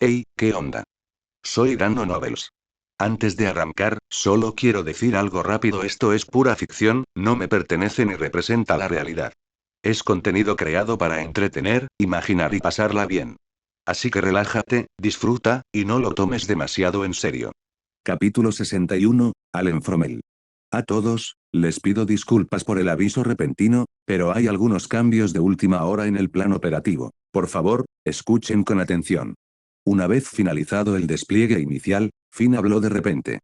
Hey, ¿qué onda? Soy Dando Novels. Antes de arrancar, solo quiero decir algo rápido: esto es pura ficción, no me pertenece ni representa la realidad. Es contenido creado para entretener, imaginar y pasarla bien. Así que relájate, disfruta, y no lo tomes demasiado en serio. Capítulo 61, Allen Fromel. A todos, les pido disculpas por el aviso repentino, pero hay algunos cambios de última hora en el plan operativo. Por favor, escuchen con atención. Una vez finalizado el despliegue inicial, Finn habló de repente.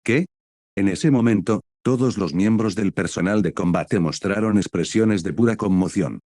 ¿Qué? En ese momento, todos los miembros del personal de combate mostraron expresiones de pura conmoción.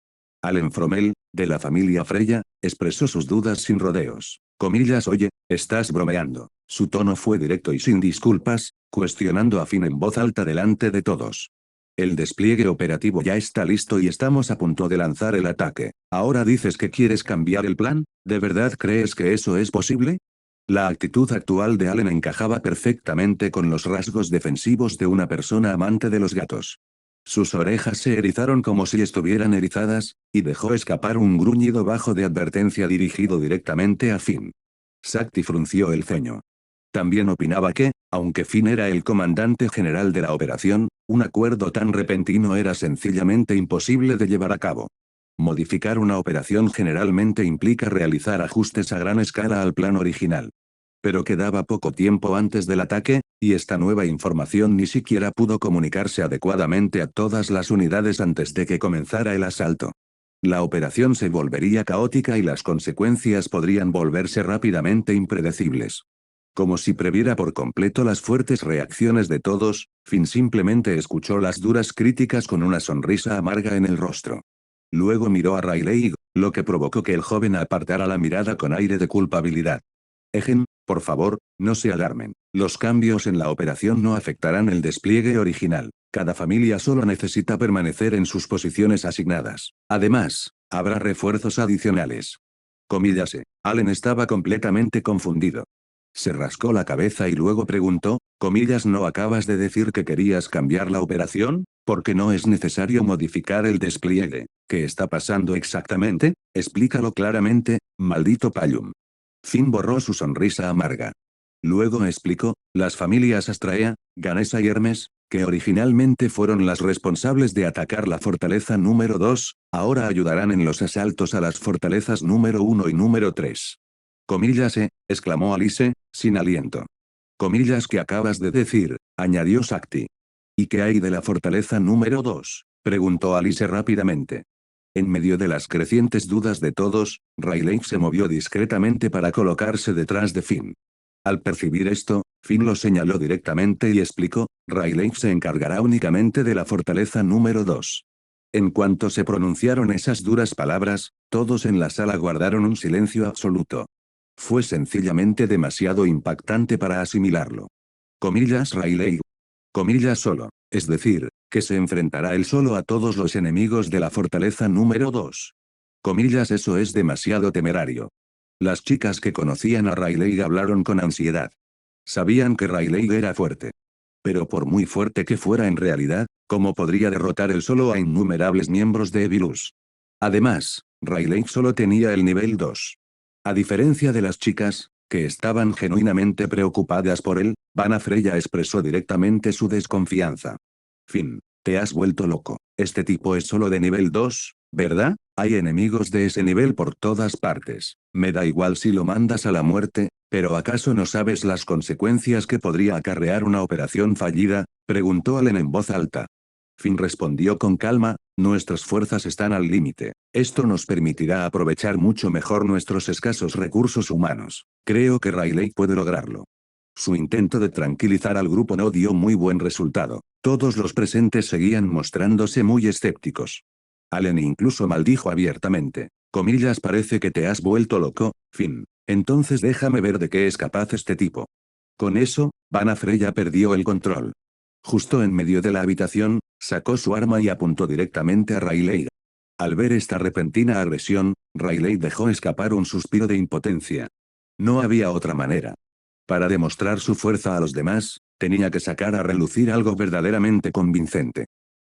Allen Fromel, de la familia Freya, expresó sus dudas sin rodeos. Comillas: oye, estás bromeando. Su tono fue directo y sin disculpas, cuestionando a Finn en voz alta delante de todos. El despliegue operativo ya está listo y estamos a punto de lanzar el ataque. ¿Ahora dices que quieres cambiar el plan? ¿De verdad crees que eso es posible? La actitud actual de Allen encajaba perfectamente con los rasgos defensivos de una persona amante de los gatos. Sus orejas se erizaron como si estuvieran erizadas, y dejó escapar un gruñido bajo de advertencia dirigido directamente a Finn. Sakti frunció el ceño. También opinaba que, aunque Finn era el comandante general de la operación, un acuerdo tan repentino era sencillamente imposible de llevar a cabo. Modificar una operación generalmente implica realizar ajustes a gran escala al plan original. Pero quedaba poco tiempo antes del ataque, y esta nueva información ni siquiera pudo comunicarse adecuadamente a todas las unidades antes de que comenzara el asalto. La operación se volvería caótica y las consecuencias podrían volverse rápidamente impredecibles. Como si previera por completo las fuertes reacciones de todos, Finn simplemente escuchó las duras críticas con una sonrisa amarga en el rostro. Luego miró a Riley, lo que provocó que el joven apartara la mirada con aire de culpabilidad. Egen, por favor, no se alarmen. Los cambios en la operación no afectarán el despliegue original. Cada familia solo necesita permanecer en sus posiciones asignadas. Además, habrá refuerzos adicionales. Comillase. Allen estaba completamente confundido. Se rascó la cabeza y luego preguntó: comillas, ¿no acabas de decir que querías cambiar la operación? Porque no es necesario modificar el despliegue. ¿Qué está pasando exactamente? Explícalo claramente, maldito Payum. Finn borró su sonrisa amarga. Luego explicó: las familias Astraea, Ganesa y Hermes, que originalmente fueron las responsables de atacar la fortaleza número 2, ahora ayudarán en los asaltos a las fortalezas número 1 y número 3. Comillas, exclamó Alice, sin aliento. Comillas, ¿qué acabas de decir? Añadió Sakti. ¿Y qué hay de la fortaleza número 2? Preguntó Alice rápidamente. En medio de las crecientes dudas de todos, Riley se movió discretamente para colocarse detrás de Finn. Al percibir esto, Finn lo señaló directamente y explicó: Riley se encargará únicamente de la fortaleza número 2. En cuanto se pronunciaron esas duras palabras, todos en la sala guardaron un silencio absoluto. Fue sencillamente demasiado impactante para asimilarlo. Comillas Riley. Comillas solo, es decir, que se enfrentará él solo a todos los enemigos de la fortaleza número 2. Comillas, eso es demasiado temerario. Las chicas que conocían a Riley hablaron con ansiedad. Sabían que Riley era fuerte. Pero por muy fuerte que fuera en realidad, ¿cómo podría derrotar él solo a innumerables miembros de Evilus? Además, Riley solo tenía el nivel 2. A diferencia de las chicas, que estaban genuinamente preocupadas por él, Vanna Freya expresó directamente su desconfianza. Finn, te has vuelto loco. Este tipo es solo de nivel 2, ¿verdad? Hay enemigos de ese nivel por todas partes. Me da igual si lo mandas a la muerte, pero ¿acaso no sabes las consecuencias que podría acarrear una operación fallida? Preguntó Allen en voz alta. Finn respondió con calma: nuestras fuerzas están al límite. Esto nos permitirá aprovechar mucho mejor nuestros escasos recursos humanos. Creo que Riley puede lograrlo. Su intento de tranquilizar al grupo no dio muy buen resultado. Todos los presentes seguían mostrándose muy escépticos. Allen incluso maldijo abiertamente. Comillas, parece que te has vuelto loco, Finn. Entonces déjame ver de qué es capaz este tipo. Con eso, Vanna Freya perdió el control. Justo en medio de la habitación, sacó su arma y apuntó directamente a Riley. Al ver esta repentina agresión, Riley dejó escapar un suspiro de impotencia. No había otra manera. Para demostrar su fuerza a los demás, tenía que sacar a relucir algo verdaderamente convincente.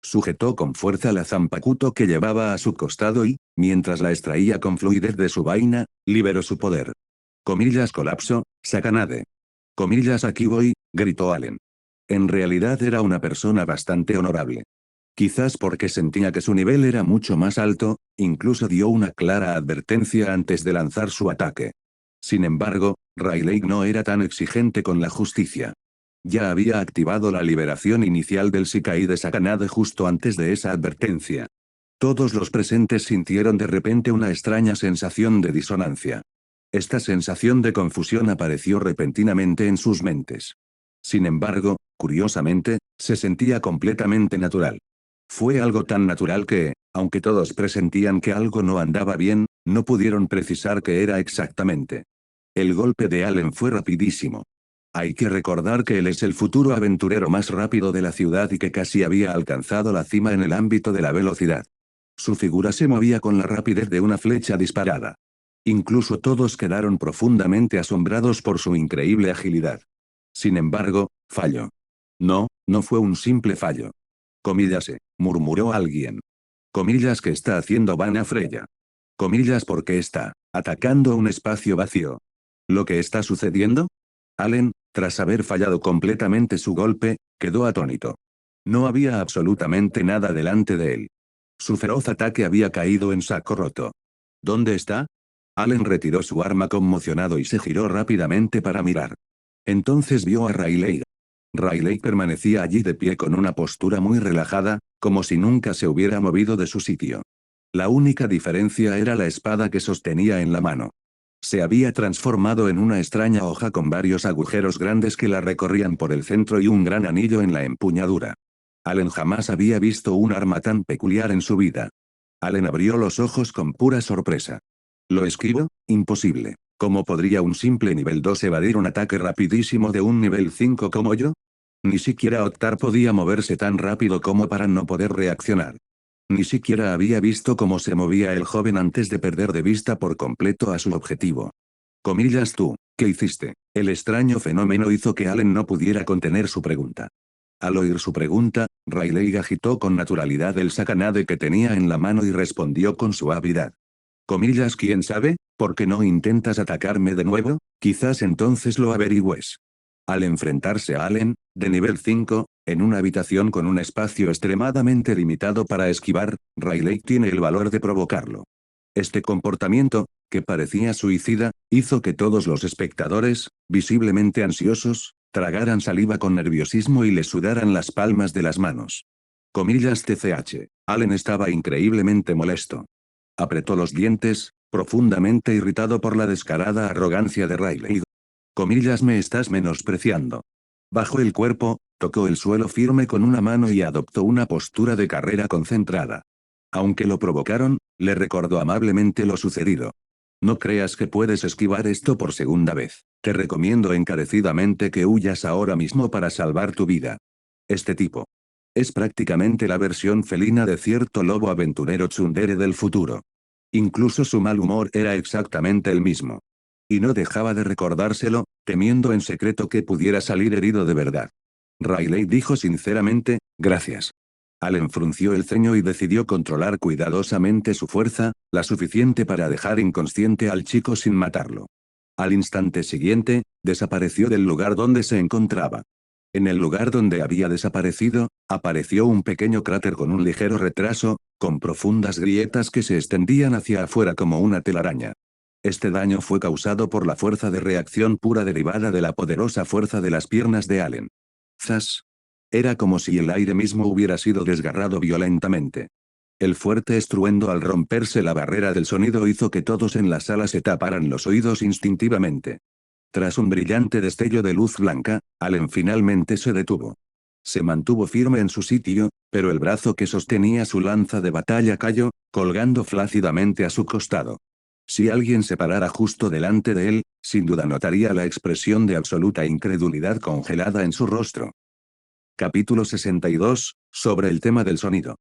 Sujetó con fuerza la zampacuto que llevaba a su costado y, mientras la extraía con fluidez de su vaina, liberó su poder. Comillas colapso, Sakanade. Comillas aquí voy, gritó Allen. En realidad era una persona bastante honorable. Quizás porque sentía que su nivel era mucho más alto, incluso dio una clara advertencia antes de lanzar su ataque. Sin embargo, Rayleigh no era tan exigente con la justicia. Ya había activado la liberación inicial del Shikai de Sakanade justo antes de esa advertencia. Todos los presentes sintieron de repente una extraña sensación de disonancia. Esta sensación de confusión apareció repentinamente en sus mentes. Sin embargo, curiosamente, se sentía completamente natural. Fue algo tan natural que, aunque todos presentían que algo no andaba bien, no pudieron precisar qué era exactamente. El golpe de Allen fue rapidísimo. Hay que recordar que él es el futuro aventurero más rápido de la ciudad y que casi había alcanzado la cima en el ámbito de la velocidad. Su figura se movía con la rapidez de una flecha disparada. Incluso todos quedaron profundamente asombrados por su increíble agilidad. Sin embargo, falló. No, no fue un simple fallo. Comillas, murmuró alguien. Comillas que está haciendo Vana Freya. Comillas porque está atacando un espacio vacío. ¿Lo que está sucediendo? Allen, tras haber fallado completamente su golpe, quedó atónito. No había absolutamente nada delante de él. Su feroz ataque había caído en saco roto. ¿Dónde está? Allen retiró su arma conmocionado y se giró rápidamente para mirar. Entonces vio a Rayleigh. Rayleigh permanecía allí de pie con una postura muy relajada, como si nunca se hubiera movido de su sitio. La única diferencia era la espada que sostenía en la mano. Se había transformado en una extraña hoja con varios agujeros grandes que la recorrían por el centro y un gran anillo en la empuñadura. Allen jamás había visto un arma tan peculiar en su vida. Allen abrió los ojos con pura sorpresa. ¿Lo esquivo? Imposible. ¿Cómo podría un simple nivel 2 evadir un ataque rapidísimo de un nivel 5 como yo? Ni siquiera Octar podía moverse tan rápido como para no poder reaccionar. Ni siquiera había visto cómo se movía el joven antes de perder de vista por completo a su objetivo. Comillas tú, ¿qué hiciste? El extraño fenómeno hizo que Allen no pudiera contener su pregunta. Al oír su pregunta, Rayleigh agitó con naturalidad el sakanade que tenía en la mano y respondió con suavidad. Comillas, ¿quién sabe? ¿Por qué no intentas atacarme de nuevo? Quizás entonces lo averigües. Al enfrentarse a Allen, de nivel 5, en una habitación con un espacio extremadamente limitado para esquivar, Rayleigh tiene el valor de provocarlo. Este comportamiento, que parecía suicida, hizo que todos los espectadores, visiblemente ansiosos, tragaran saliva con nerviosismo y le sudaran las palmas de las manos. Comillas TCH. Allen estaba increíblemente molesto. Apretó los dientes, profundamente irritado por la descarada arrogancia de Rayleigh. Comillas, me estás menospreciando. Bajó el cuerpo, tocó el suelo firme con una mano y adoptó una postura de carrera concentrada. Aunque lo provocaron, le recordó amablemente lo sucedido. No creas que puedes esquivar esto por segunda vez. Te recomiendo encarecidamente que huyas ahora mismo para salvar tu vida. Este tipo. Es prácticamente la versión felina de cierto lobo aventurero tsundere del futuro. Incluso su mal humor era exactamente el mismo. Y no dejaba de recordárselo, temiendo en secreto que pudiera salir herido de verdad. Rayleigh dijo sinceramente, gracias. Allen frunció el ceño y decidió controlar cuidadosamente su fuerza, la suficiente para dejar inconsciente al chico sin matarlo. Al instante siguiente, desapareció del lugar donde se encontraba. En el lugar donde había desaparecido, apareció un pequeño cráter con un ligero retraso, con profundas grietas que se extendían hacia afuera como una telaraña. Este daño fue causado por la fuerza de reacción pura derivada de la poderosa fuerza de las piernas de Allen. ¡Zas! Era como si el aire mismo hubiera sido desgarrado violentamente. El fuerte estruendo al romperse la barrera del sonido hizo que todos en la sala se taparan los oídos instintivamente. Tras un brillante destello de luz blanca, Allen finalmente se detuvo. Se mantuvo firme en su sitio, pero el brazo que sostenía su lanza de batalla cayó, colgando flácidamente a su costado. Si alguien se parara justo delante de él, sin duda notaría la expresión de absoluta incredulidad congelada en su rostro. Capítulo 62, sobre el tema del sonido.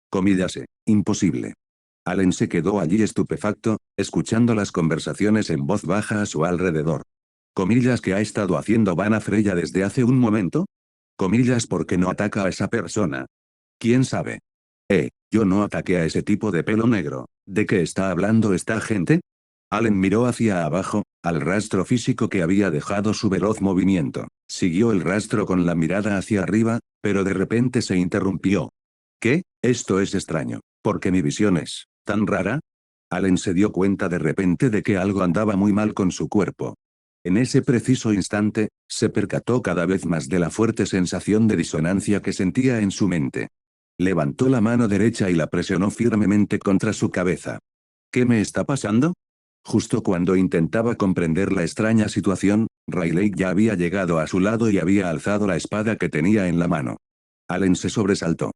Comillas, imposible. Allen se quedó allí estupefacto, escuchando las conversaciones en voz baja a su alrededor. Comillas, ¿que ha estado haciendo Vana Freya desde hace un momento? Comillas, ¿por qué no ataca a esa persona? ¿Quién sabe? Yo no ataqué a ese tipo de pelo negro. ¿De qué está hablando esta gente? Allen miró hacia abajo, al rastro físico que había dejado su veloz movimiento. Siguió el rastro con la mirada hacia arriba, pero de repente se interrumpió. ¿Qué? Esto es extraño. ¿Por qué mi visión es tan rara? Allen se dio cuenta de repente de que algo andaba muy mal con su cuerpo. En ese preciso instante, se percató cada vez más de la fuerte sensación de disonancia que sentía en su mente. Levantó la mano derecha y la presionó firmemente contra su cabeza. ¿Qué me está pasando? Justo cuando intentaba comprender la extraña situación, Riley ya había llegado a su lado y había alzado la espada que tenía en la mano. Allen se sobresaltó.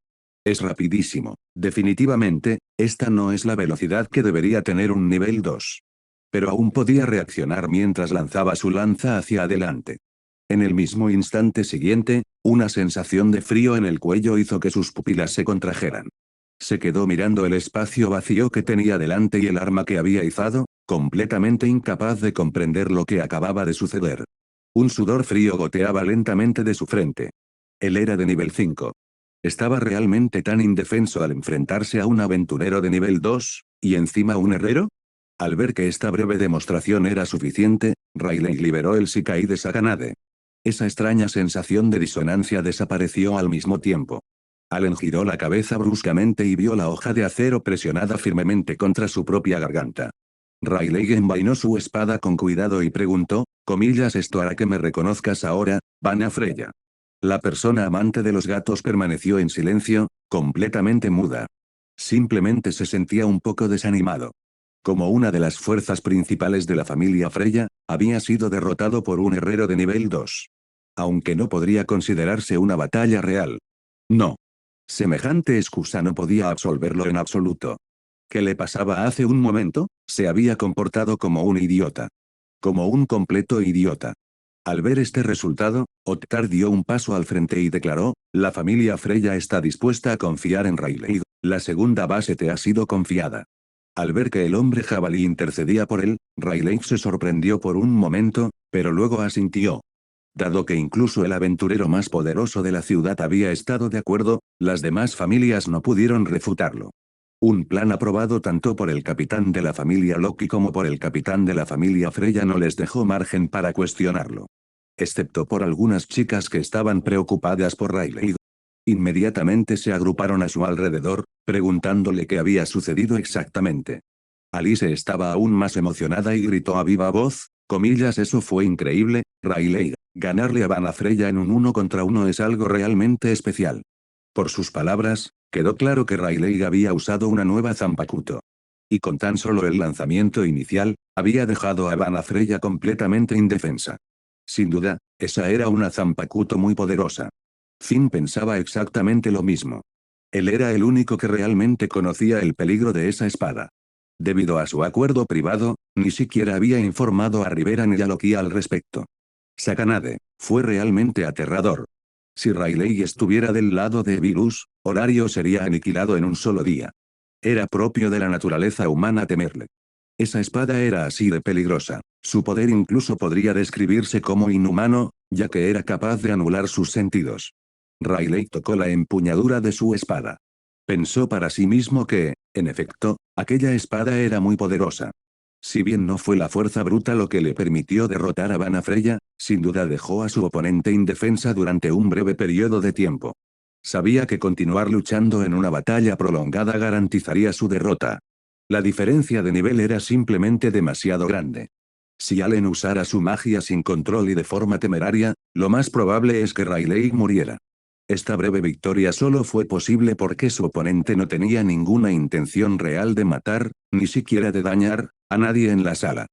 Es rapidísimo. Definitivamente, esta no es la velocidad que debería tener un nivel 2. Pero aún podía reaccionar mientras lanzaba su lanza hacia adelante. En el mismo instante siguiente, una sensación de frío en el cuello hizo que sus pupilas se contrajeran. Se quedó mirando el espacio vacío que tenía delante y el arma que había izado, completamente incapaz de comprender lo que acababa de suceder. Un sudor frío goteaba lentamente de su frente. Él era de nivel 5. Estaba realmente tan indefenso al enfrentarse a un aventurero de nivel 2, y encima un herrero. Al ver que esta breve demostración era suficiente, Riley liberó el Shikai de Saganade. Esa extraña sensación de disonancia desapareció al mismo tiempo. Allen giró la cabeza bruscamente y vio la hoja de acero presionada firmemente contra su propia garganta. Riley envainó su espada con cuidado y preguntó, comillas, ¿esto hará que me reconozcas ahora, Vanna Freya? La persona amante de los gatos permaneció en silencio, completamente muda. Simplemente se sentía un poco desanimado. Como una de las fuerzas principales de la familia Freya, había sido derrotado por un herrero de nivel 2. Aunque no podría considerarse una batalla real. No. Semejante excusa no podía absolverlo en absoluto. ¿Qué le pasaba hace un momento? Se había comportado como un idiota. Como un completo idiota. Al ver este resultado, Ottar dio un paso al frente y declaró, la familia Freya está dispuesta a confiar en Riley. La segunda base te ha sido confiada. Al ver que el hombre jabalí intercedía por él, Riley se sorprendió por un momento, pero luego asintió. Dado que incluso el aventurero más poderoso de la ciudad había estado de acuerdo, las demás familias no pudieron refutarlo. Un plan aprobado tanto por el capitán de la familia Loki como por el capitán de la familia Freya no les dejó margen para cuestionarlo. Excepto por algunas chicas que estaban preocupadas por Riley. Inmediatamente se agruparon a su alrededor, preguntándole qué había sucedido exactamente. Alice estaba aún más emocionada y gritó a viva voz, comillas, eso fue increíble, Riley, ganarle a Vanna Freya en un 1 contra 1 es algo realmente especial. Por sus palabras, quedó claro que Riley había usado una nueva Zanpakuto. Y con tan solo el lanzamiento inicial, había dejado a Vanna Freya completamente indefensa. Sin duda, esa era una Zanpakuto muy poderosa. Finn pensaba exactamente lo mismo. Él era el único que realmente conocía el peligro de esa espada. Debido a su acuerdo privado, ni siquiera había informado a Rivera ni a Loki al respecto. Saganade, fue realmente aterrador. Si Riley estuviera del lado de Virus, Horario sería aniquilado en un solo día. Era propio de la naturaleza humana temerle. Esa espada era así de peligrosa. Su poder incluso podría describirse como inhumano, ya que era capaz de anular sus sentidos. Riley tocó la empuñadura de su espada. Pensó para sí mismo que, en efecto, aquella espada era muy poderosa. Si bien no fue la fuerza bruta lo que le permitió derrotar a Vanna Freya, sin duda dejó a su oponente indefensa durante un breve periodo de tiempo. Sabía que continuar luchando en una batalla prolongada garantizaría su derrota. La diferencia de nivel era simplemente demasiado grande. Si Allen usara su magia sin control y de forma temeraria, lo más probable es que Riley muriera. Esta breve victoria solo fue posible porque su oponente no tenía ninguna intención real de matar, ni siquiera de dañar, a nadie en la sala.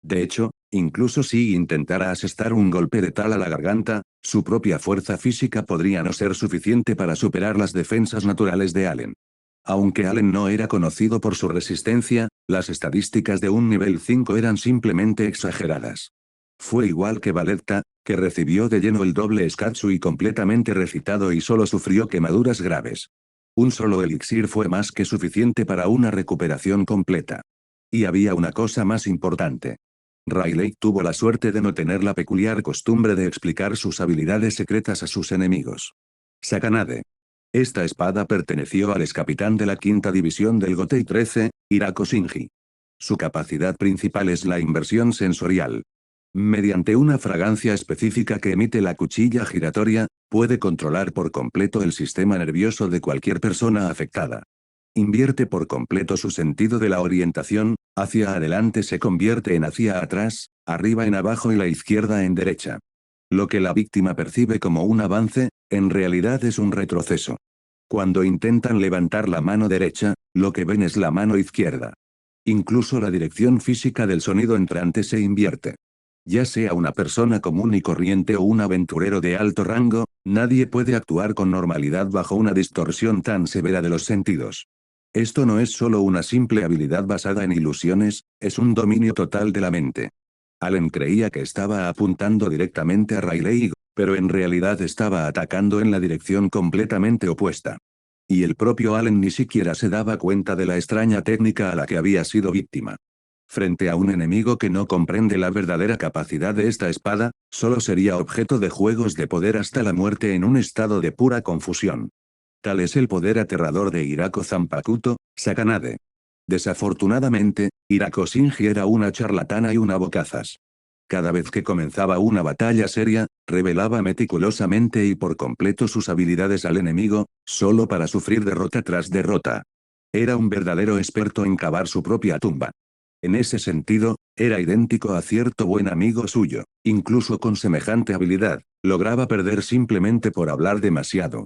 De hecho, incluso si intentara asestar un golpe de tal a la garganta, su propia fuerza física podría no ser suficiente para superar las defensas naturales de Allen. Aunque Allen no era conocido por su resistencia, las estadísticas de un nivel 5 eran simplemente exageradas. Fue igual que Valletta, que recibió de lleno el doble Skatsui completamente recitado y solo sufrió quemaduras graves. Un solo elixir fue más que suficiente para una recuperación completa. Y había una cosa más importante. Riley tuvo la suerte de no tener la peculiar costumbre de explicar sus habilidades secretas a sus enemigos. Saganade. Esta espada perteneció al excapitán de la quinta división del Gotei 13, Hirako Shinji. Su capacidad principal es la inversión sensorial. Mediante una fragancia específica que emite la cuchilla giratoria, puede controlar por completo el sistema nervioso de cualquier persona afectada. Invierte por completo su sentido de la orientación, hacia adelante se convierte en hacia atrás, arriba en abajo y la izquierda en derecha. Lo que la víctima percibe como un avance, en realidad es un retroceso. Cuando intentan levantar la mano derecha, lo que ven es la mano izquierda. Incluso la dirección física del sonido entrante se invierte. Ya sea una persona común y corriente o un aventurero de alto rango, nadie puede actuar con normalidad bajo una distorsión tan severa de los sentidos. Esto no es solo una simple habilidad basada en ilusiones, es un dominio total de la mente. Allen creía que estaba apuntando directamente a Riley, pero en realidad estaba atacando en la dirección completamente opuesta. Y el propio Allen ni siquiera se daba cuenta de la extraña técnica a la que había sido víctima. Frente a un enemigo que no comprende la verdadera capacidad de esta espada, solo sería objeto de juegos de poder hasta la muerte en un estado de pura confusión. Tal es el poder aterrador de Hirako Zanpakuto, Sakanade. Desafortunadamente, Hirako Shinji era una charlatana y una bocazas. Cada vez que comenzaba una batalla seria, revelaba meticulosamente y por completo sus habilidades al enemigo, solo para sufrir derrota tras derrota. Era un verdadero experto en cavar su propia tumba. En ese sentido, era idéntico a cierto buen amigo suyo. Incluso con semejante habilidad, lograba perder simplemente por hablar demasiado.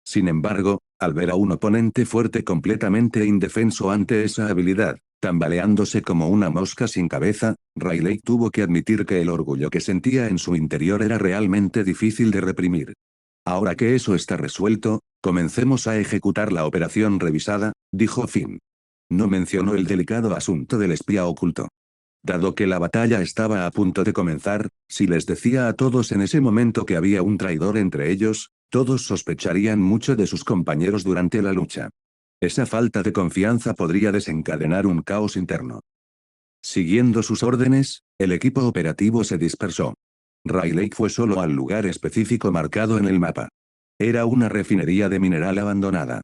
Sin embargo, al ver a un oponente fuerte completamente indefenso ante esa habilidad, tambaleándose como una mosca sin cabeza, Riley tuvo que admitir que el orgullo que sentía en su interior era realmente difícil de reprimir. Ahora que eso está resuelto, comencemos a ejecutar la operación revisada, dijo Finn. No mencionó el delicado asunto del espía oculto. Dado que la batalla estaba a punto de comenzar, si les decía a todos en ese momento que había un traidor entre ellos, todos sospecharían mucho de sus compañeros durante la lucha. Esa falta de confianza podría desencadenar un caos interno. Siguiendo sus órdenes, el equipo operativo se dispersó. Riley fue solo al lugar específico marcado en el mapa. Era una refinería de mineral abandonada.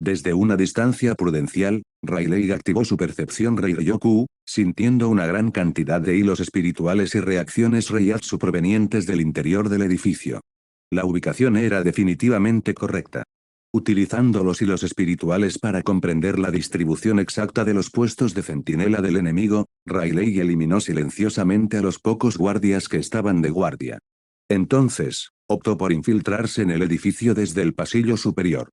Desde una distancia prudencial, Riley activó su percepción Ryoku, sintiendo una gran cantidad de hilos espirituales y reacciones Reiatsu provenientes del interior del edificio. La ubicación era definitivamente correcta. Utilizando los hilos espirituales para comprender la distribución exacta de los puestos de centinela del enemigo, Riley eliminó silenciosamente a los pocos guardias que estaban de guardia. Entonces, optó por infiltrarse en el edificio desde el pasillo superior.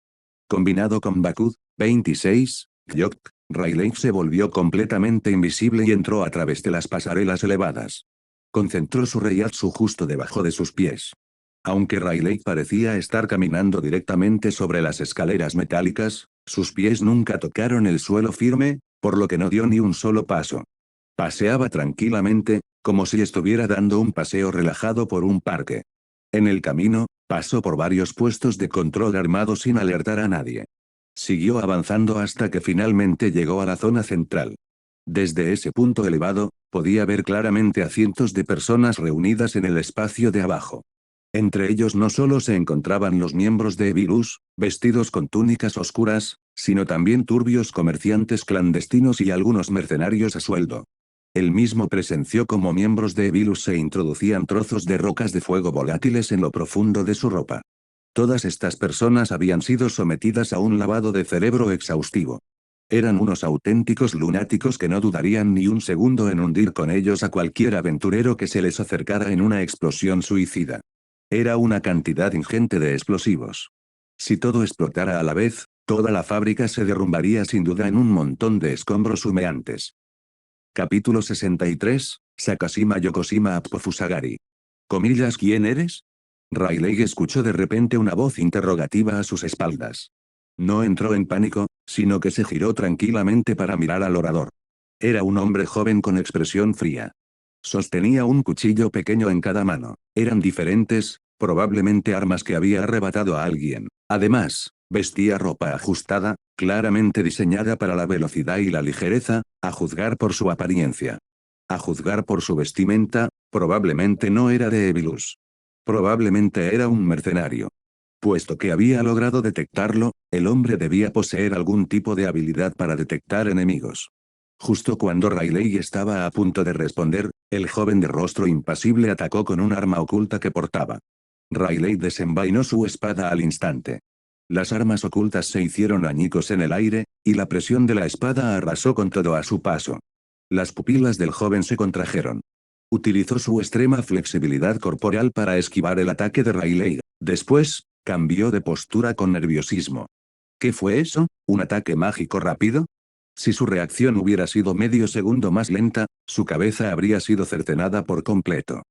Combinado con Bakud, 26, Hyok, Riley se volvió completamente invisible y entró a través de las pasarelas elevadas. Concentró su Reiatsu justo debajo de sus pies. Aunque Riley parecía estar caminando directamente sobre las escaleras metálicas, sus pies nunca tocaron el suelo firme, por lo que no dio ni un solo paso. Paseaba tranquilamente, como si estuviera dando un paseo relajado por un parque. En el camino, pasó por varios puestos de control armados sin alertar a nadie. Siguió avanzando hasta que finalmente llegó a la zona central. Desde ese punto elevado, podía ver claramente a cientos de personas reunidas en el espacio de abajo. Entre ellos no solo se encontraban los miembros de Evilus, vestidos con túnicas oscuras, sino también turbios comerciantes clandestinos y algunos mercenarios a sueldo. Él mismo presenció cómo miembros de Evilus se introducían trozos de rocas de fuego volátiles en lo profundo de su ropa. Todas estas personas habían sido sometidas a un lavado de cerebro exhaustivo. Eran unos auténticos lunáticos que no dudarían ni un segundo en hundir con ellos a cualquier aventurero que se les acercara en una explosión suicida. Era una cantidad ingente de explosivos. Si todo explotara a la vez, toda la fábrica se derrumbaría sin duda en un montón de escombros humeantes. Capítulo 63, Sakashima Yokoshima Apofusagari. Comillas, ¿quién eres? Riley escuchó de repente una voz interrogativa a sus espaldas. No entró en pánico, sino que se giró tranquilamente para mirar al orador. Era un hombre joven con expresión fría. Sostenía un cuchillo pequeño en cada mano. Eran diferentes, probablemente armas que había arrebatado a alguien. Además, vestía ropa ajustada, claramente diseñada para la velocidad y la ligereza, a juzgar por su apariencia. A juzgar por su vestimenta, probablemente no era de Evilus. Probablemente era un mercenario. Puesto que había logrado detectarlo, el hombre debía poseer algún tipo de habilidad para detectar enemigos. Justo cuando Riley estaba a punto de responder, el joven de rostro impasible atacó con un arma oculta que portaba. Riley desenvainó su espada al instante. Las armas ocultas se hicieron añicos en el aire, y la presión de la espada arrasó con todo a su paso. Las pupilas del joven se contrajeron. Utilizó su extrema flexibilidad corporal para esquivar el ataque de Riley. Después, cambió de postura con nerviosismo. ¿Qué fue eso? ¿Un ataque mágico rápido? Si su reacción hubiera sido medio segundo más lenta, su cabeza habría sido cercenada por completo.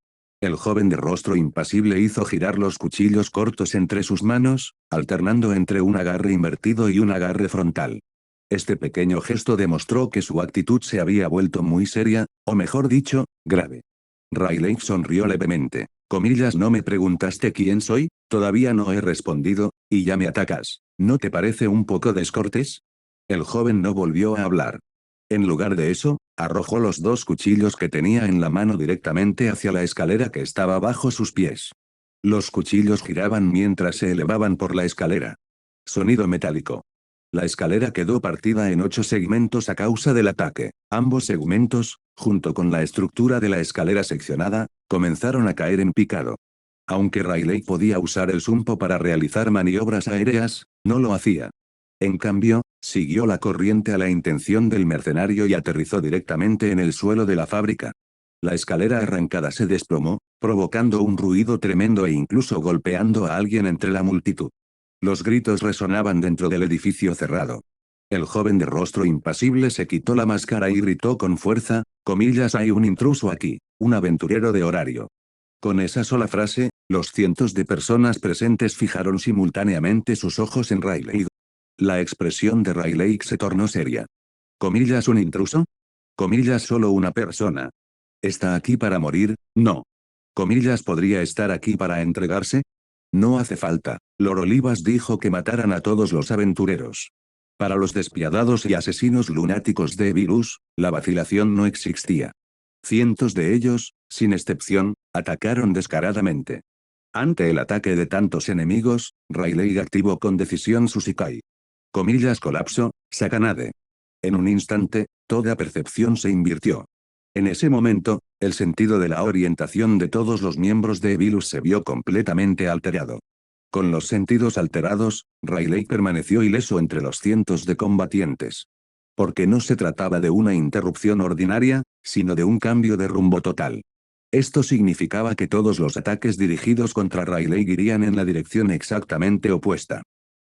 El joven de rostro impasible hizo girar los cuchillos cortos entre sus manos, alternando entre un agarre invertido y un agarre frontal. Este pequeño gesto demostró que su actitud se había vuelto muy seria, o mejor dicho, grave. Riley sonrió levemente. Comillas, ¿no me preguntaste quién soy? Todavía no he respondido, y ya me atacas. ¿No te parece un poco descortés? El joven no volvió a hablar. En lugar de eso, arrojó los dos cuchillos que tenía en la mano directamente hacia la escalera que estaba bajo sus pies. Los cuchillos giraban mientras se elevaban por la escalera. Sonido metálico. La escalera quedó partida en 8 segmentos a causa del ataque. Ambos segmentos, junto con la estructura de la escalera seccionada, comenzaron a caer en picado. Aunque Riley podía usar el sumpo para realizar maniobras aéreas, no lo hacía. En cambio, siguió la corriente a la intención del mercenario y aterrizó directamente en el suelo de la fábrica. La escalera arrancada se desplomó, provocando un ruido tremendo e incluso golpeando a alguien entre la multitud. Los gritos resonaban dentro del edificio cerrado. El joven de rostro impasible se quitó la máscara y gritó con fuerza, comillas, hay un intruso aquí, un aventurero de horario. Con esa sola frase, los cientos de personas presentes fijaron simultáneamente sus ojos en Riley. La expresión de Riley se tornó seria. ¿Comillas un intruso? ¿Comillas solo una persona? ¿Está aquí para morir? No. ¿Comillas podría estar aquí para entregarse? No hace falta. Lord Olivas dijo que mataran a todos los aventureros. Para los despiadados y asesinos lunáticos de Virus, la vacilación no existía. Cientos de ellos, sin excepción, atacaron descaradamente. Ante el ataque de tantos enemigos, Riley activó con decisión su Shikai. Comillas colapso, Sakanade. En un instante, toda percepción se invirtió. En ese momento, el sentido de la orientación de todos los miembros de Evilus se vio completamente alterado. Con los sentidos alterados, Riley permaneció ileso entre los cientos de combatientes. Porque no se trataba de una interrupción ordinaria, sino de un cambio de rumbo total. Esto significaba que todos los ataques dirigidos contra Riley irían en la dirección exactamente opuesta.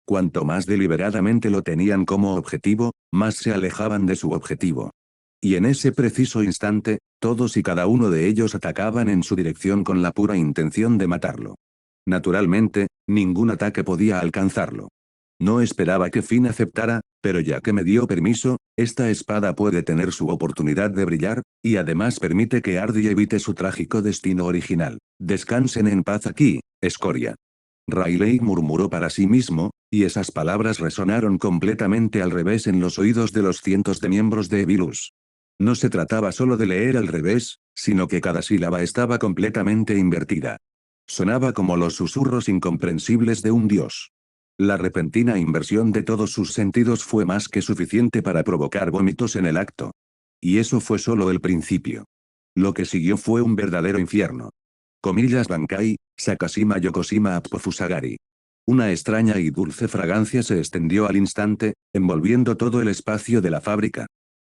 Cuanto más deliberadamente lo tenían como objetivo, más se alejaban de su objetivo. Y en ese preciso instante, todos y cada uno de ellos atacaban en su dirección con la pura intención de matarlo. Naturalmente, ningún ataque podía alcanzarlo. No esperaba que Finn aceptara, pero ya que me dio permiso, esta espada puede tener su oportunidad de brillar, y además permite que Ardy evite su trágico destino original. Descansen en paz aquí, escoria. Riley murmuró para sí mismo, y esas palabras resonaron completamente al revés en los oídos de los cientos de miembros de Evilus. No se trataba solo de leer al revés, sino que cada sílaba estaba completamente invertida. Sonaba como los susurros incomprensibles de un dios. La repentina inversión de todos sus sentidos fue más que suficiente para provocar vómitos en el acto. Y eso fue solo el principio. Lo que siguió fue un verdadero infierno. Comillas Bankai, Sakashima Yokoshima Apofusagari. Una extraña y dulce fragancia se extendió al instante, envolviendo todo el espacio de la fábrica.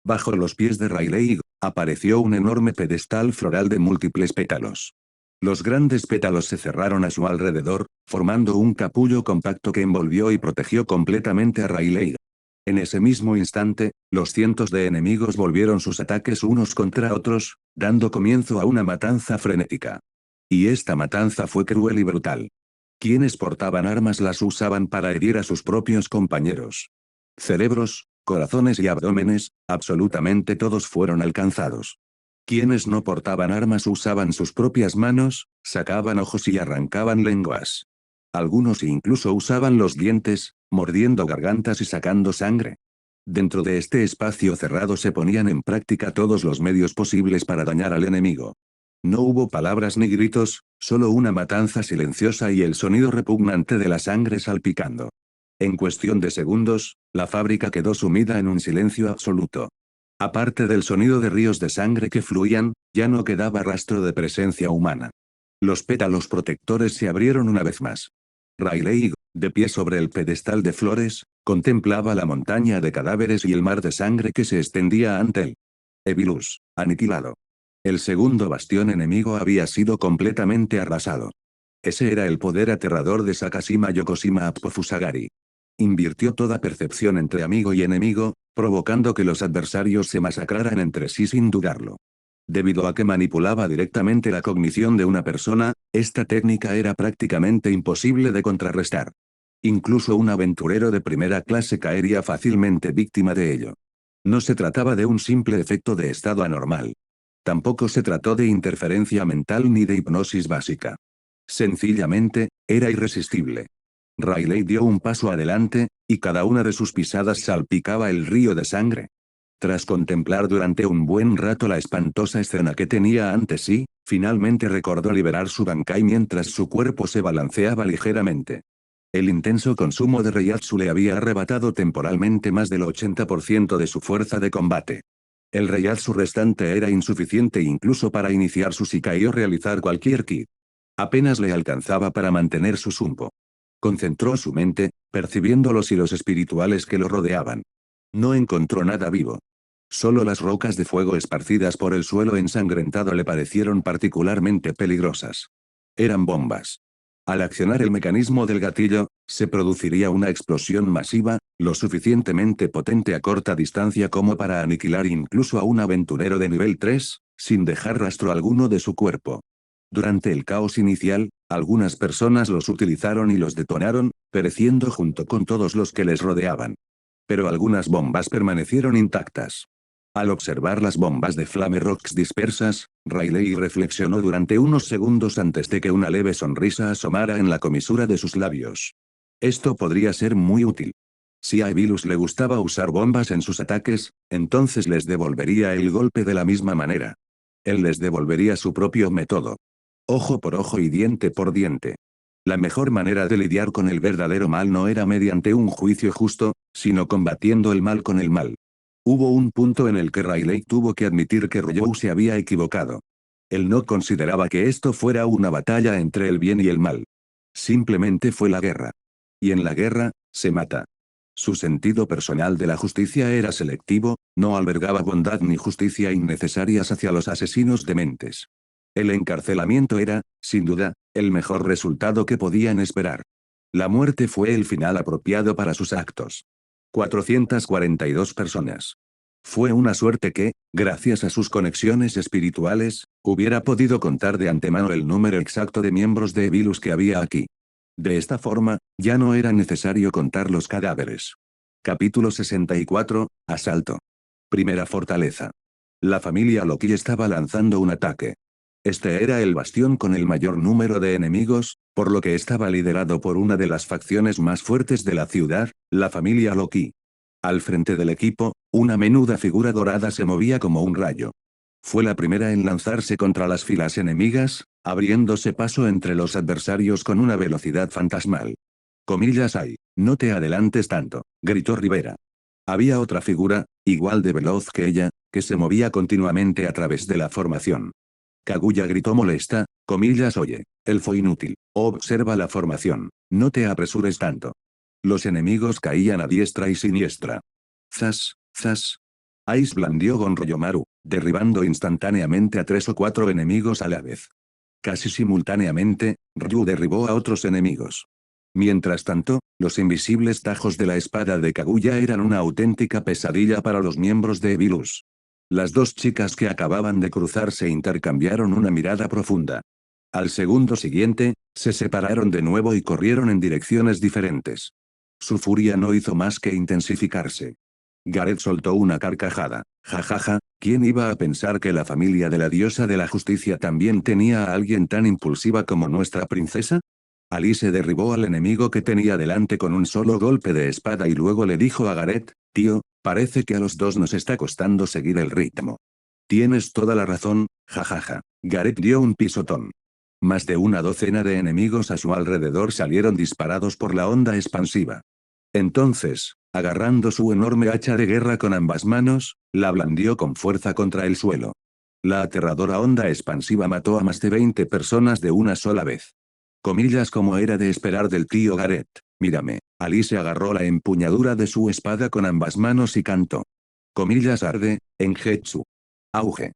Bajo los pies de Riley, apareció un enorme pedestal floral de múltiples pétalos. Los grandes pétalos se cerraron a su alrededor, formando un capullo compacto que envolvió y protegió completamente a Riley. En ese mismo instante, los cientos de enemigos volvieron sus ataques unos contra otros, dando comienzo a una matanza frenética. Y esta matanza fue cruel y brutal. Quienes portaban armas las usaban para herir a sus propios compañeros. Cerebros, corazones y abdómenes, absolutamente todos fueron alcanzados. Quienes no portaban armas usaban sus propias manos, sacaban ojos y arrancaban lenguas. Algunos incluso usaban los dientes, mordiendo gargantas y sacando sangre. Dentro de este espacio cerrado se ponían en práctica todos los medios posibles para dañar al enemigo. No hubo palabras ni gritos, solo una matanza silenciosa y el sonido repugnante de la sangre salpicando. En cuestión de segundos, la fábrica quedó sumida en un silencio absoluto. Aparte del sonido de ríos de sangre que fluían, ya no quedaba rastro de presencia humana. Los pétalos protectores se abrieron una vez más. Riley, de pie sobre el pedestal de flores, contemplaba la montaña de cadáveres y el mar de sangre que se extendía ante él. Evilus, aniquilado. El segundo bastión enemigo había sido completamente arrasado. Ese era el poder aterrador de Sakashima Yokoshima Apofusagari. Invirtió toda percepción entre amigo y enemigo, provocando que los adversarios se masacraran entre sí sin dudarlo. Debido a que manipulaba directamente la cognición de una persona, esta técnica era prácticamente imposible de contrarrestar. Incluso un aventurero de primera clase caería fácilmente víctima de ello. No se trataba de un simple efecto de estado anormal. Tampoco se trató de interferencia mental ni de hipnosis básica. Sencillamente, era irresistible. Riley dio un paso adelante, y cada una de sus pisadas salpicaba el río de sangre. Tras contemplar durante un buen rato la espantosa escena que tenía ante sí, finalmente recordó liberar su Bankai mientras su cuerpo se balanceaba ligeramente. El intenso consumo de Reiatsu le había arrebatado temporalmente más del 80% de su fuerza de combate. El Reiatsu restante era insuficiente incluso para iniciar su Shikai o realizar cualquier ki. Apenas le alcanzaba para mantener su Sumpo. Concentró su mente, percibiendo los hilos espirituales que lo rodeaban. No encontró nada vivo. Solo las rocas de fuego esparcidas por el suelo ensangrentado le parecieron particularmente peligrosas. Eran bombas. Al accionar el mecanismo del gatillo, se produciría una explosión masiva, lo suficientemente potente a corta distancia como para aniquilar incluso a un aventurero de nivel 3, sin dejar rastro alguno de su cuerpo. Durante el caos inicial, algunas personas los utilizaron y los detonaron, pereciendo junto con todos los que les rodeaban. Pero algunas bombas permanecieron intactas. Al observar las bombas de Flame Rocks dispersas, Riley reflexionó durante unos segundos antes de que una leve sonrisa asomara en la comisura de sus labios. Esto podría ser muy útil. Si a Evilus le gustaba usar bombas en sus ataques, entonces les devolvería el golpe de la misma manera. Él les devolvería su propio método. Ojo por ojo y diente por diente. La mejor manera de lidiar con el verdadero mal no era mediante un juicio justo, sino combatiendo el mal con el mal. Hubo un punto en el que Riley tuvo que admitir que Ryou se había equivocado. Él no consideraba que esto fuera una batalla entre el bien y el mal. Simplemente fue la guerra. Y en la guerra, se mata. Su sentido personal de la justicia era selectivo, no albergaba bondad ni justicia innecesarias hacia los asesinos dementes. El encarcelamiento era, sin duda, el mejor resultado que podían esperar. La muerte fue el final apropiado para sus actos. 442 personas. Fue una suerte que, gracias a sus conexiones espirituales, hubiera podido contar de antemano el número exacto de miembros de Evilus que había aquí. De esta forma, ya no era necesario contar los cadáveres. Capítulo 64, Asalto. Primera fortaleza. La familia Loki estaba lanzando un ataque. Este era el bastión con el mayor número de enemigos, por lo que estaba liderado por una de las facciones más fuertes de la ciudad, la familia Loki. Al frente del equipo, una menuda figura dorada se movía como un rayo. Fue la primera en lanzarse contra las filas enemigas, abriéndose paso entre los adversarios con una velocidad fantasmal. Comillas hay, no te adelantes tanto, gritó Rivera. Había otra figura, igual de veloz que ella, que se movía continuamente a través de la formación. Kaguya gritó molesta, comillas oye, elfo inútil, observa la formación, no te apresures tanto. Los enemigos caían a diestra y siniestra. Zas, zas. Ice blandió Gonroyomaru, derribando instantáneamente a 3 o 4 enemigos a la vez. Casi simultáneamente, Ryu derribó a otros enemigos. Mientras tanto, los invisibles tajos de la espada de Kaguya eran una auténtica pesadilla para los miembros de Evilus. Las dos chicas que acababan de cruzarse intercambiaron una mirada profunda. Al segundo siguiente, se separaron de nuevo y corrieron en direcciones diferentes. Su furia no hizo más que intensificarse. Gareth soltó una carcajada. Jajaja, ¿quién iba a pensar que la familia de la diosa de la justicia también tenía a alguien tan impulsiva como nuestra princesa? Alice derribó al enemigo que tenía delante con un solo golpe de espada y luego le dijo a Gareth, tío, parece que a los dos nos está costando seguir el ritmo. Tienes toda la razón, jajaja. Gareth dio un pisotón. Más de una docena de enemigos a su alrededor salieron disparados por la onda expansiva. Entonces, Agarrando su enorme hacha de guerra con ambas manos, la blandió con fuerza contra el suelo. La aterradora onda expansiva mató a más de 20 personas de una sola vez. Comillas como era de esperar del tío Gareth. Mírame. Alice agarró la empuñadura de su espada con ambas manos y cantó. Comillas arde, en Hetsu. Auge.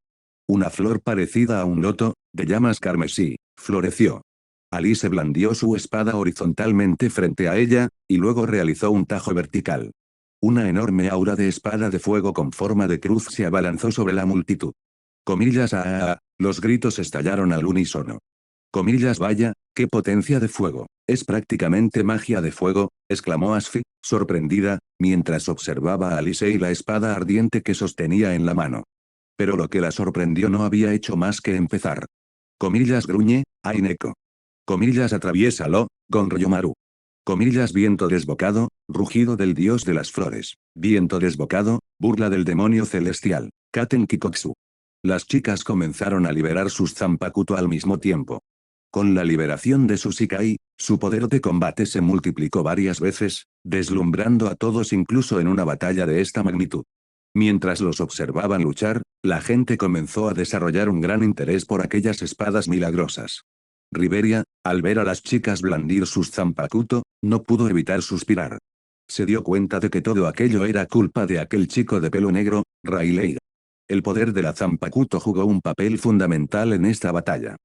Una flor parecida a un loto, de llamas carmesí, floreció. Alice blandió su espada horizontalmente frente a ella, y luego realizó un tajo vertical. Una enorme aura de espada de fuego con forma de cruz se abalanzó sobre la multitud. Comillas los gritos estallaron al unísono. Comillas vaya, qué potencia de fuego, es prácticamente magia de fuego, exclamó Asfi, sorprendida, mientras observaba a Alice y la espada ardiente que sostenía en la mano. Pero lo que la sorprendió no había hecho más que empezar. Comillas gruñe, Aineko. Comillas atraviésalo, Gonryomaru. Comillas viento desbocado, rugido del dios de las flores. Viento desbocado, burla del demonio celestial. Katen Kikotsu. Las chicas comenzaron a liberar sus Zanpakuto al mismo tiempo. Con la liberación de su Shikai, su poder de combate se multiplicó varias veces, deslumbrando a todos incluso en una batalla de esta magnitud. Mientras los observaban luchar, la gente comenzó a desarrollar un gran interés por aquellas espadas milagrosas. Riveria, al ver a las chicas blandir sus Zanpakuto, no pudo evitar suspirar. Se dio cuenta de que todo aquello era culpa de aquel chico de pelo negro, Rayleigh. El poder de la Zanpakuto jugó un papel fundamental en esta batalla.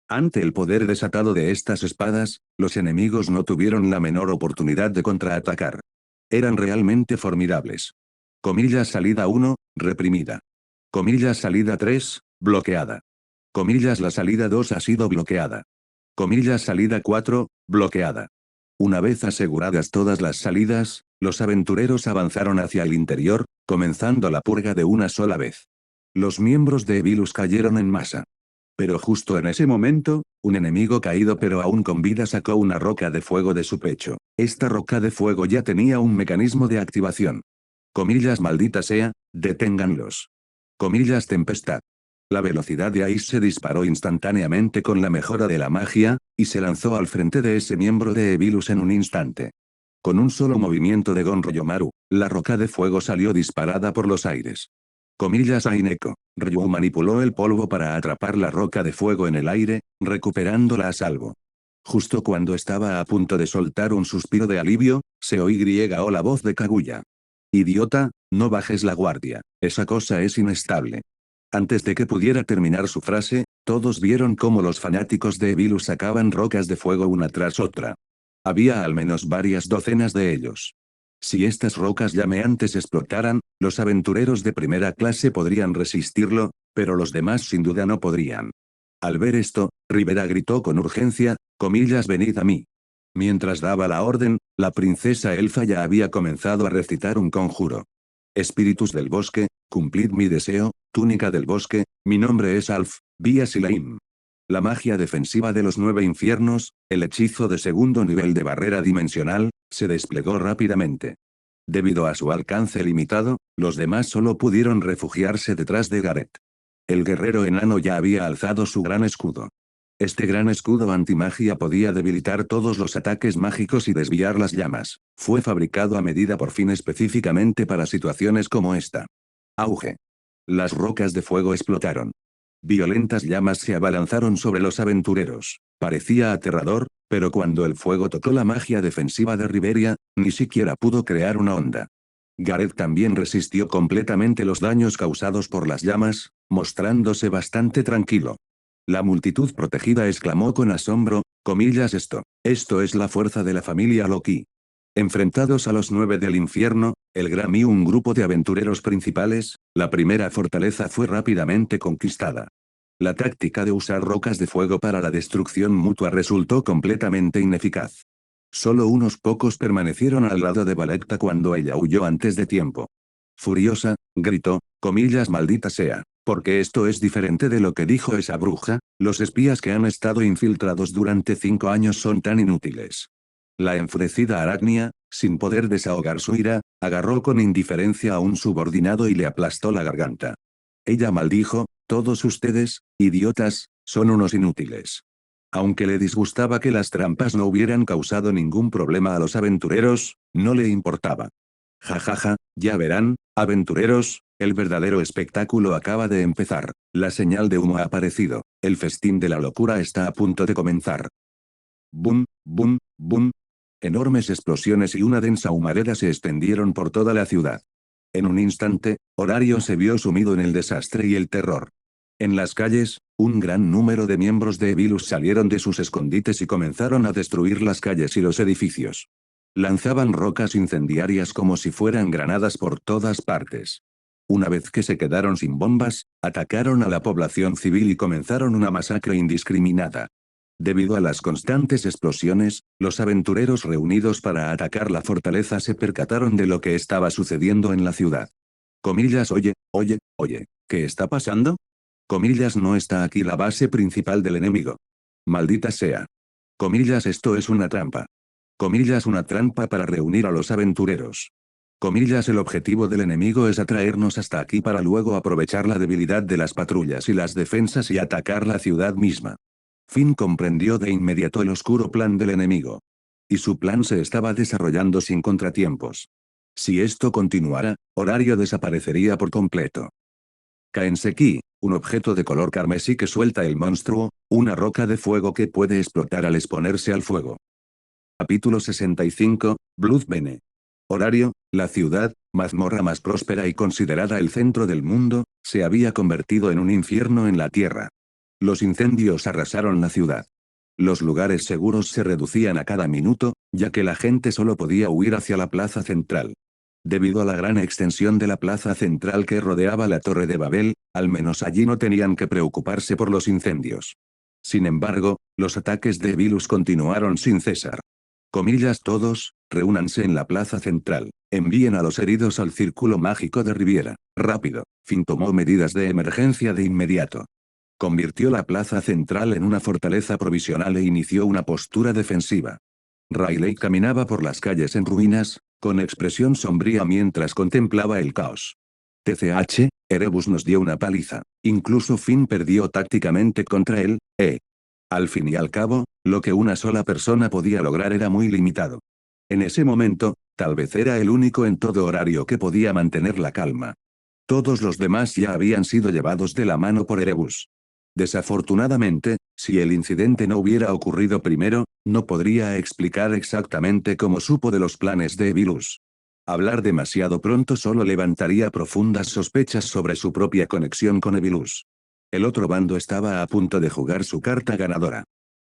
Ante el poder desatado de estas espadas, los enemigos no tuvieron la menor oportunidad de contraatacar. Eran realmente formidables. Comillas salida 1, reprimida. Comillas salida 3, bloqueada. Comillas la salida 2 ha sido bloqueada. Comillas salida 4, bloqueada. Una vez aseguradas todas las salidas, los aventureros avanzaron hacia el interior, comenzando la purga de una sola vez. Los miembros de Evilus cayeron en masa. Pero justo en ese momento, un enemigo caído pero aún con vida sacó una roca de fuego de su pecho. Esta roca de fuego ya tenía un mecanismo de activación. Comillas maldita sea, deténganlos. Comillas tempestad. La velocidad de Ice se disparó instantáneamente con la mejora de la magia, y se lanzó al frente de ese miembro de Evilus en un instante. Con un solo movimiento de Gonryomaru, la roca de fuego salió disparada por los aires. Comillas Aineko. Ryu manipuló el polvo para atrapar la roca de fuego en el aire, recuperándola a salvo. Justo cuando estaba a punto de soltar un suspiro de alivio, se oyó la voz de Kaguya. Idiota, no bajes la guardia, esa cosa es inestable. Antes de que pudiera terminar su frase, todos vieron cómo los fanáticos de Evilus sacaban rocas de fuego una tras otra. Había al menos varias docenas de ellos. Si estas rocas llameantes explotaran, los aventureros de primera clase podrían resistirlo, pero los demás sin duda no podrían. Al ver esto, Rivera gritó con urgencia, comillas venid a mí. Mientras daba la orden, la princesa elfa ya había comenzado a recitar un conjuro. Espíritus del bosque, cumplid mi deseo, túnica del bosque, mi nombre es Alf, Vía Silaim. La magia defensiva de los 9 infiernos, el hechizo de segundo nivel de barrera dimensional, se desplegó rápidamente. Debido a su alcance limitado, los demás solo pudieron refugiarse detrás de Gareth. El guerrero enano ya había alzado su gran escudo. Este gran escudo antimagia podía debilitar todos los ataques mágicos y desviar las llamas. Fue fabricado a medida por fin específicamente para situaciones como esta. Auge. Las rocas de fuego explotaron. Violentas llamas se abalanzaron sobre los aventureros. Parecía aterrador, pero cuando el fuego tocó la magia defensiva de Riveria, ni siquiera pudo crear una onda. Gareth también resistió completamente los daños causados por las llamas, mostrándose bastante tranquilo. La multitud protegida exclamó con asombro, comillas esto es la fuerza de la familia Loki. Enfrentados a los 9 del infierno, el Gram y un grupo de aventureros principales, la primera fortaleza fue rápidamente conquistada. La táctica de usar rocas de fuego para la destrucción mutua resultó completamente ineficaz. Solo unos pocos permanecieron al lado de Valekta cuando ella huyó antes de tiempo. Furiosa, gritó, comillas maldita sea, porque esto es diferente de lo que dijo esa bruja, los espías que han estado infiltrados durante 5 años son tan inútiles. La enfurecida Aracnia, sin poder desahogar su ira, agarró con indiferencia a un subordinado y le aplastó la garganta. Ella maldijo, todos ustedes, idiotas, son unos inútiles. Aunque le disgustaba que las trampas no hubieran causado ningún problema a los aventureros, no le importaba. Jajaja, ya verán, aventureros, el verdadero espectáculo acaba de empezar. La señal de humo ha aparecido. El festín de la locura está a punto de comenzar. Boom, boom, boom. Enormes explosiones y una densa humareda se extendieron por toda la ciudad. En un instante, Horario se vio sumido en el desastre y el terror. En las calles, un gran número de miembros de Evilus salieron de sus escondites y comenzaron a destruir las calles y los edificios. Lanzaban rocas incendiarias como si fueran granadas por todas partes. Una vez que se quedaron sin bombas, atacaron a la población civil y comenzaron una masacre indiscriminada. Debido a las constantes explosiones, los aventureros reunidos para atacar la fortaleza se percataron de lo que estaba sucediendo en la ciudad. Comillas, oye, ¿qué está pasando? Comillas, no está aquí la base principal del enemigo. Maldita sea. Comillas, esto es una trampa. Comillas, una trampa para reunir a los aventureros. Comillas, el objetivo del enemigo es atraernos hasta aquí para luego aprovechar la debilidad de las patrullas y las defensas y atacar la ciudad misma. Finn comprendió de inmediato el oscuro plan del enemigo. Y su plan se estaba desarrollando sin contratiempos. Si esto continuara, Horario desaparecería por completo. Kaenseki, un objeto de color carmesí que suelta el monstruo, una roca de fuego que puede explotar al exponerse al fuego. Capítulo 65, Bloodbane. Horario, la ciudad, mazmorra más próspera y considerada el centro del mundo, se había convertido en un infierno en la tierra. Los incendios arrasaron la ciudad. Los lugares seguros se reducían a cada minuto, ya que la gente solo podía huir hacia la plaza central. Debido a la gran extensión de la plaza central que rodeaba la Torre de Babel, al menos allí no tenían que preocuparse por los incendios. Sin embargo, los ataques de Vilus continuaron sin cesar. Comillas, todos, reúnanse en la plaza central. Envíen a los heridos al círculo mágico de Riviera. Rápido. Finn tomó medidas de emergencia de inmediato. Convirtió la plaza central en una fortaleza provisional e inició una postura defensiva. Riley caminaba por las calles en ruinas, con expresión sombría mientras contemplaba el caos. TCH, Erebus nos dio una paliza. Incluso Finn perdió tácticamente contra él, Al fin y al cabo, lo que una sola persona podía lograr era muy limitado. En ese momento, tal vez era el único en todo Horario que podía mantener la calma. Todos los demás ya habían sido llevados de la mano por Erebus. Desafortunadamente, si el incidente no hubiera ocurrido primero, no podría explicar exactamente cómo supo de los planes de Evilus. Hablar demasiado pronto solo levantaría profundas sospechas sobre su propia conexión con Evilus. El otro bando estaba a punto de jugar su carta ganadora.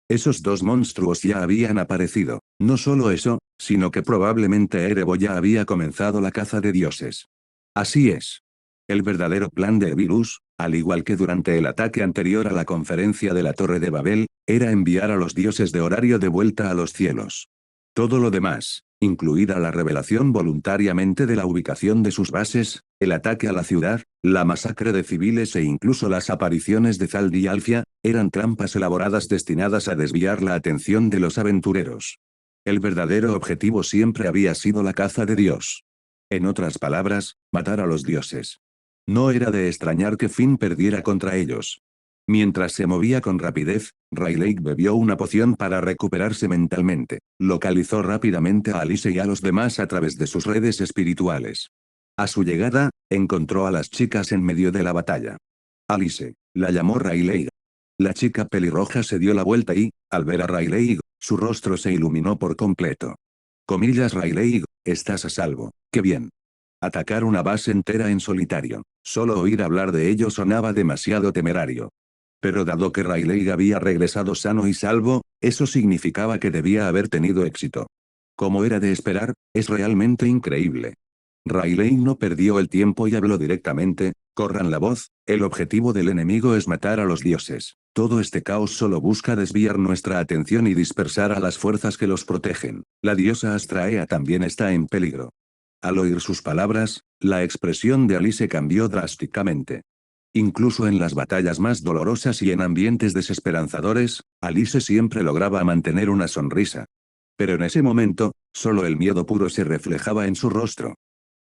Esos dos monstruos ya habían aparecido. No solo eso, sino que probablemente Erebo ya había comenzado la caza de dioses. Así es. El verdadero plan de Evilus, al igual que durante el ataque anterior a la conferencia de la Torre de Babel, era enviar a los dioses de Horario de vuelta a los cielos. Todo lo demás, incluida la revelación voluntariamente de la ubicación de sus bases, el ataque a la ciudad, la masacre de civiles e incluso las apariciones de Zaldi y Alfia, eran trampas elaboradas destinadas a desviar la atención de los aventureros. El verdadero objetivo siempre había sido la caza de Dios. En otras palabras, matar a los dioses. No era de extrañar que Finn perdiera contra ellos. Mientras se movía con rapidez, Riley bebió una poción para recuperarse mentalmente. Localizó rápidamente a Alice y a los demás a través de sus redes espirituales. A su llegada, encontró a las chicas en medio de la batalla. Alice, la llamó Riley. La chica pelirroja se dio la vuelta y, al ver a Riley, su rostro se iluminó por completo. Comillas, Riley, estás a salvo, qué bien. Atacar una base entera en solitario. Solo oír hablar de ello sonaba demasiado temerario. Pero dado que Riley había regresado sano y salvo, eso significaba que debía haber tenido éxito. Como era de esperar, es realmente increíble. Riley no perdió el tiempo y habló directamente: corran la voz, el objetivo del enemigo es matar a los dioses. Todo este caos solo busca desviar nuestra atención y dispersar a las fuerzas que los protegen. La diosa Astraea también está en peligro. Al oír sus palabras, la expresión de Alice cambió drásticamente. Incluso en las batallas más dolorosas y en ambientes desesperanzadores, Alice siempre lograba mantener una sonrisa. Pero en ese momento, solo el miedo puro se reflejaba en su rostro.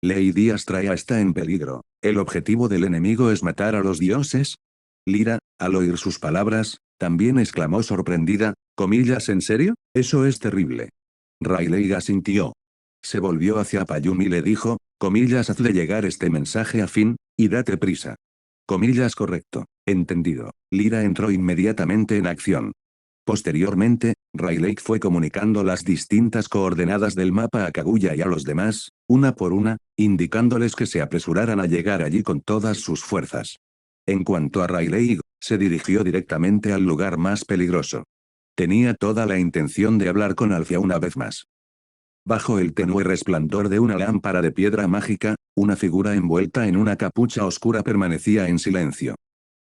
Lady Astraea está en peligro. ¿El objetivo del enemigo es matar a los dioses? Lyra, al oír sus palabras, también exclamó sorprendida: comillas, ¿en serio? Eso es terrible. Riley asintió. Se volvió hacia Payum y le dijo, hazle llegar este mensaje a Finn, y date prisa. Correcto. Entendido. Lyra entró inmediatamente en acción. Posteriormente, Rayleigh fue comunicando las distintas coordenadas del mapa a Kaguya y a los demás, una por una, indicándoles que se apresuraran a llegar allí con todas sus fuerzas. En cuanto a Rayleigh, se dirigió directamente al lugar más peligroso. Tenía toda la intención de hablar con Alfia una vez más. Bajo el tenue resplandor de una lámpara de piedra mágica, una figura envuelta en una capucha oscura permanecía en silencio.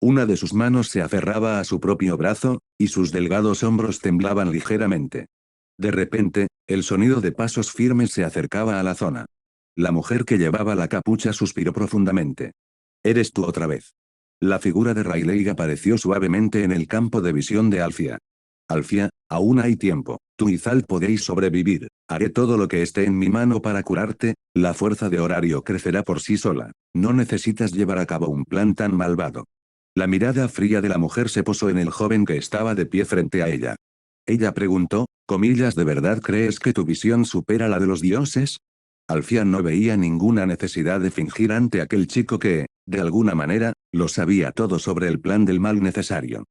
Una de sus manos se aferraba a su propio brazo, y sus delgados hombros temblaban ligeramente. De repente, el sonido de pasos firmes se acercaba a la zona. La mujer que llevaba la capucha suspiró profundamente. «¿Eres tú otra vez?». La figura de Rayleigh apareció suavemente en el campo de visión de Alfia. «Alfia, aún hay tiempo, tú y Zal podéis sobrevivir, haré todo lo que esté en mi mano para curarte, la fuerza de Horario crecerá por sí sola, no necesitas llevar a cabo un plan tan malvado». La mirada fría de la mujer se posó en el joven que estaba de pie frente a ella. Ella preguntó, ¿de verdad crees que tu visión supera la de los dioses? Alfia no veía ninguna necesidad de fingir ante aquel chico que, de alguna manera, lo sabía todo sobre el plan del mal necesario.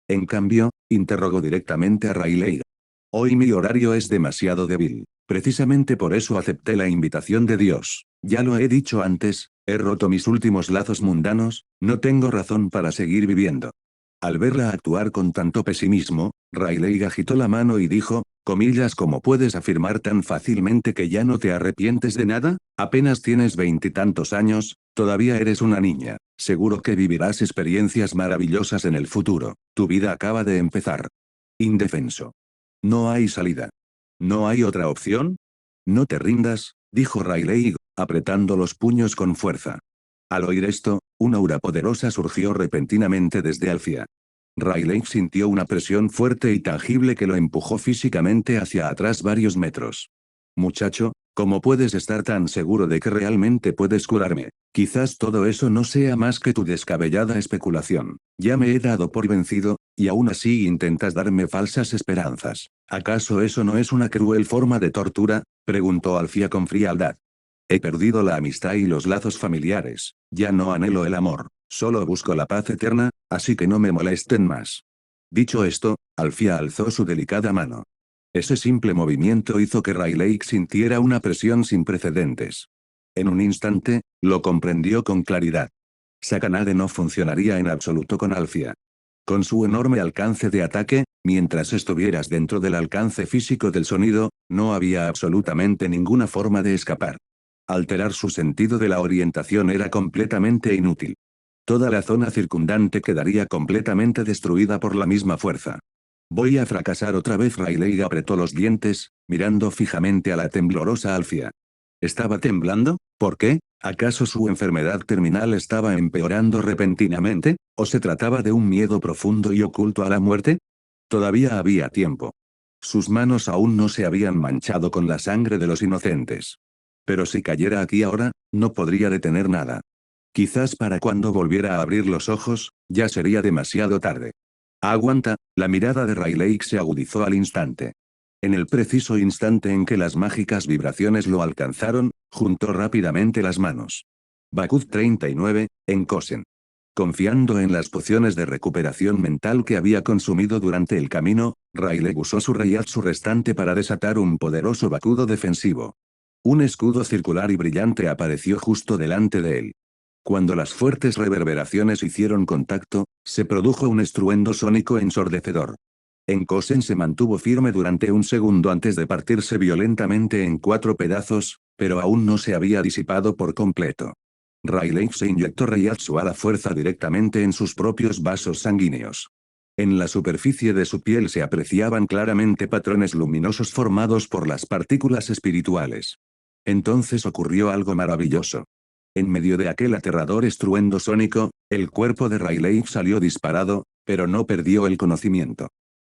En cambio, interrogó directamente a Rayleigh. Hoy mi horario es demasiado débil. Precisamente por eso acepté la invitación de Dios. Ya lo he dicho antes, he roto mis últimos lazos mundanos, no tengo razón para seguir viviendo. Al verla actuar con tanto pesimismo, Rayleigh agitó la mano y dijo, ¿cómo puedes afirmar tan fácilmente que ya no te arrepientes de nada? Apenas tienes veintitantos años, todavía eres una niña, seguro que vivirás experiencias maravillosas en el futuro, tu vida acaba de empezar. Indefenso. No hay salida. ¿No hay otra opción? No te rindas, dijo Rayleigh, apretando los puños con fuerza. Al oír esto, una aura poderosa surgió repentinamente desde Alfia. Rayleigh sintió una presión fuerte y tangible que lo empujó físicamente hacia atrás varios metros. Muchacho, ¿cómo puedes estar tan seguro de que realmente puedes curarme? Quizás todo eso no sea más que tu descabellada especulación. Ya me he dado por vencido, y aún así intentas darme falsas esperanzas. ¿Acaso eso no es una cruel forma de tortura?, preguntó Alfia con frialdad. He perdido la amistad y los lazos familiares, ya no anhelo el amor, solo busco la paz eterna, así que no me molesten más. Dicho esto, Alfia alzó su delicada mano. Ese simple movimiento hizo que Rayleigh sintiera una presión sin precedentes. En un instante, lo comprendió con claridad. Sakanade no funcionaría en absoluto con Alfia. Con su enorme alcance de ataque, mientras estuvieras dentro del alcance físico del sonido, no había absolutamente ninguna forma de escapar. Alterar su sentido de la orientación era completamente inútil. Toda la zona circundante quedaría completamente destruida por la misma fuerza. Voy a fracasar otra vez. Rayleigh apretó los dientes, mirando fijamente a la temblorosa Alfia. ¿Estaba temblando? ¿Por qué? ¿Acaso su enfermedad terminal estaba empeorando repentinamente, o se trataba de un miedo profundo y oculto a la muerte? Todavía había tiempo. Sus manos aún no se habían manchado con la sangre de los inocentes. Pero si cayera aquí ahora, no podría detener nada. Quizás para cuando volviera a abrir los ojos, ya sería demasiado tarde. Aguanta, la mirada de Rayleigh se agudizó al instante. En el preciso instante en que las mágicas vibraciones lo alcanzaron, juntó rápidamente las manos. Bakuz 39, en Kosen. Confiando en las pociones de recuperación mental que había consumido durante el camino, Rayleigh usó su Reiatsu restante para desatar un poderoso bakudo defensivo. Un escudo circular y brillante apareció justo delante de él. Cuando las fuertes reverberaciones hicieron contacto, se produjo un estruendo sónico ensordecedor. Enkosen se mantuvo firme durante un segundo antes de partirse violentamente en 4 pedazos, pero aún no se había disipado por completo. Rayleigh se inyectó Reiatsu a la fuerza directamente en sus propios vasos sanguíneos. En la superficie de su piel se apreciaban claramente patrones luminosos formados por las partículas espirituales. Entonces ocurrió algo maravilloso. En medio de aquel aterrador estruendo sónico, el cuerpo de Rayleigh salió disparado, pero no perdió el conocimiento.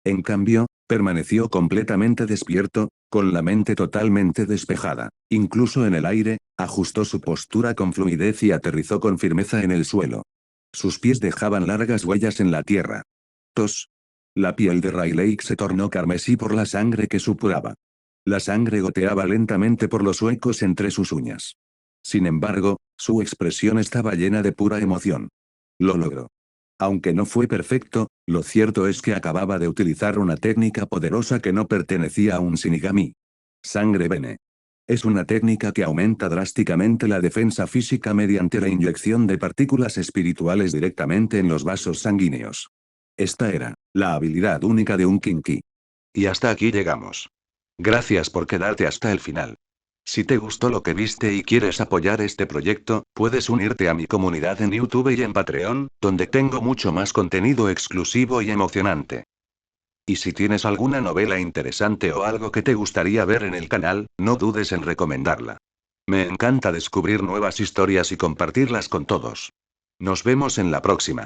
En cambio, permaneció completamente despierto, con la mente totalmente despejada. Incluso en el aire, ajustó su postura con fluidez y aterrizó con firmeza en el suelo. Sus pies dejaban largas huellas en la tierra. Tos. La piel de Rayleigh se tornó carmesí por la sangre que supuraba. La sangre goteaba lentamente por los huecos entre sus uñas. Sin embargo, su expresión estaba llena de pura emoción. Lo logró. Aunque no fue perfecto, lo cierto es que acababa de utilizar una técnica poderosa que no pertenecía a un Shinigami. Sangre Bene. Es una técnica que aumenta drásticamente la defensa física mediante la inyección de partículas espirituales directamente en los vasos sanguíneos. Esta era la habilidad única de un Kinki. Y hasta aquí llegamos. Gracias por quedarte hasta el final. Si te gustó lo que viste y quieres apoyar este proyecto, puedes unirte a mi comunidad en YouTube y en Patreon, donde tengo mucho más contenido exclusivo y emocionante. Y si tienes alguna novela interesante o algo que te gustaría ver en el canal, no dudes en recomendarla. Me encanta descubrir nuevas historias y compartirlas con todos. Nos vemos en la próxima.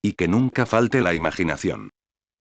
Y que nunca falte la imaginación.